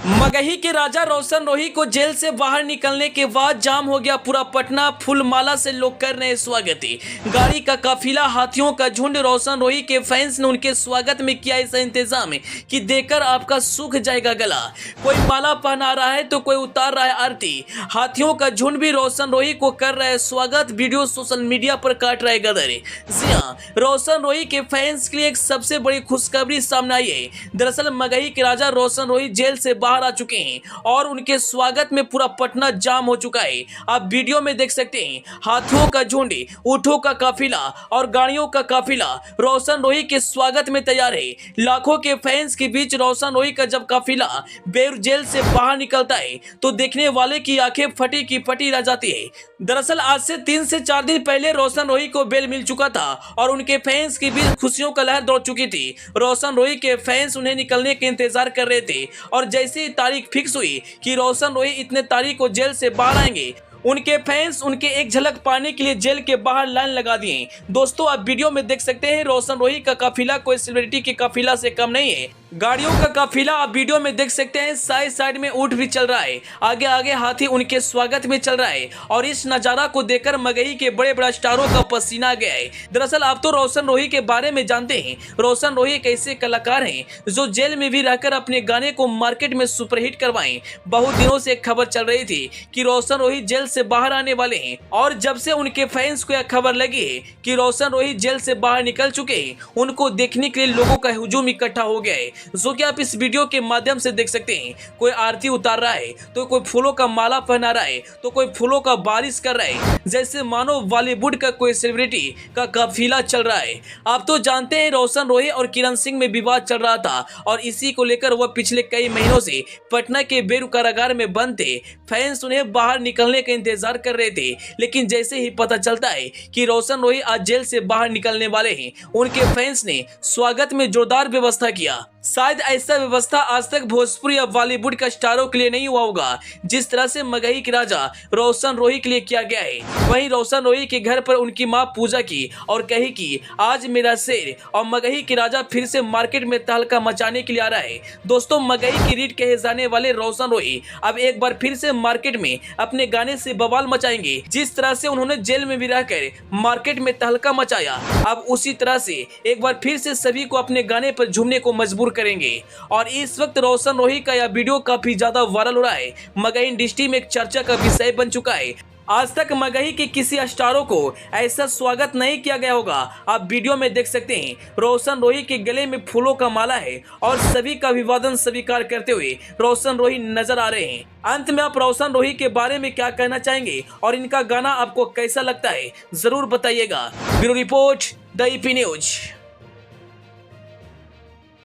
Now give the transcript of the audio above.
मगही के राजा रोशन रोही को जेल से बाहर निकलने के बाद जाम हो गया पूरा पटना। फूलमाला से लोग कर रहे स्वागत। गाड़ी का काफिला, हाथियों का झुंड। रोशन रोही के फैंस ने उनके स्वागत में किया ऐसा इंतजाम कि देखकर आपका सूख जाएगा गला। कोई माला पहना रहा है तो कोई उतार रहा है आरती। हाथियों का झुंड भी रोशन रोही को कर रहा है स्वागत। वीडियो सोशल मीडिया पर काट रहे गदर। जी हाँ, रोशन रोही के फैंस के लिए एक सबसे बड़ी खुशखबरी सामने आई है। दरअसल मगही के राजा रोशन रोही जेल से बाहर आ चुके हैं और उनके स्वागत में पूरा पटना जाम हो चुका है। आप वीडियो में देख सकते हैं, हाथियों का झुंड, ऊंटों का काफिला और गाड़ियों का काफिला रोशन रोही के स्वागत में तैयार है। लाखों के फैंस के बीच रोशन रोही का जब काफिला बेर जेल से बाहर निकलता है तो देखने वाले की आंखें फटी की फटी रह जाती है। दरअसल आज से 3 से 4 दिन पहले रोशन रोही को बेल मिल चुका था और उनके फैंस के बीच खुशियों का लहर दौड़ चुकी थी। रोशन रोही के फैंस उन्हें निकलने के इंतजार कर रहे थे और जैसे ही तारीख फिक्स हुई कि रोशन रोही इतने तारीख को जेल से बाहर आएंगे, उनके फैंस उनके एक झलक पाने के लिए जेल के बाहर लाइन लगा दिए। दोस्तों, आप वीडियो में देख सकते हैं, रोशन रोही का काफिला कोई सेलिब्रिटी के काफिला से कम नहीं है। गाड़ियों का काफिला आप वीडियो में देख सकते हैं, साइड साइड में ऊंट भी चल रहा है, आगे आगे हाथी उनके स्वागत में चल रहा है और इस नजारा को देखकर मगही के बड़े बड़े स्टारों का पसीना आ गया है। दरअसल आप तो रोशन रोही के बारे में जानते हैं। रोशन रोही एक ऐसे कलाकार हैं जो जेल में भी रहकर अपने गाने को मार्केट में सुपरहिट करवाएं। बहुत दिनों से एक खबर चल रही थी कि रोशन रोही जेल से बाहर आने वाले हैं और जब से उनके फैंस को यह खबर लगी है कि रोशन रोही जेल से बाहर निकल चुके हैं, उनको देखने के लिए लोगों का हुजूम इकट्ठा हो गया है। जो कि आप इस वीडियो के माध्यम से देख सकते हैं। कोई आरती उतार रहा है तो कोई फूलों का माला पहना रहा है तो कोई फूलों का बारिश कर रहा है, जैसे मानो बॉलीवुड का कोई सेलिब्रिटी का काफिला चल रहा है। आप तो जानते हैं रोशन रोही और किरण सिंह में विवाद चल रहा था और इसी को लेकर वह पिछले कई महीनों से पटना के बेरू कारागार में बंद थे। फैंस उन्हें बाहर निकलने का इंतजार कर रहे थे, लेकिन जैसे ही पता चलता है कि रोशन रोही आज जेल से बाहर निकलने वाले हैं, उनके फैंस ने स्वागत में जोरदार व्यवस्था किया। शायद ऐसा व्यवस्था आज तक भोजपुरी या बॉलीवुड का स्टारों के लिए नहीं हुआ होगा, जिस तरह से मगही के राजा रोशन रोही के लिए किया गया है। वहीं रोशन रोही के घर पर उनकी मां पूजा की और कही कि आज मेरा शेर, और मगही के राजा फिर से मार्केट में तहलका मचाने के लिए आ रहा है। दोस्तों, मगही की रीढ़ कहे जाने वाले रोशन रोही अब एक बार फिर से मार्केट में अपने गाने से बवाल मचाएंगे। जिस तरह से उन्होंने जेल में भी रहकर मार्केट में तहलका मचाया, अब उसी तरह से एक बार फिर से सभी को अपने गाने पर झूमने को मजबूर करेंगे। और इस वक्त रोशन रोही का यह वीडियो काफी ज्यादा वायरल हो रहा है। मगही इंडस्ट्री में एक चर्चा का विषय बन चुका है। आज तक मगही के किसी स्टारों को ऐसा स्वागत नहीं किया गया होगा। आप वीडियो में देख सकते हैं, रोशन रोही के गले में फूलों का माला है और सभी का अभिवादन स्वीकार करते हुए रोशन रोही नजर आ रहे हैं। अंत में आप रोशन रोही के बारे में क्या कहना चाहेंगे और इनका गाना आपको कैसा लगता है, जरूर बताइएगा। Bureau report, the EP news.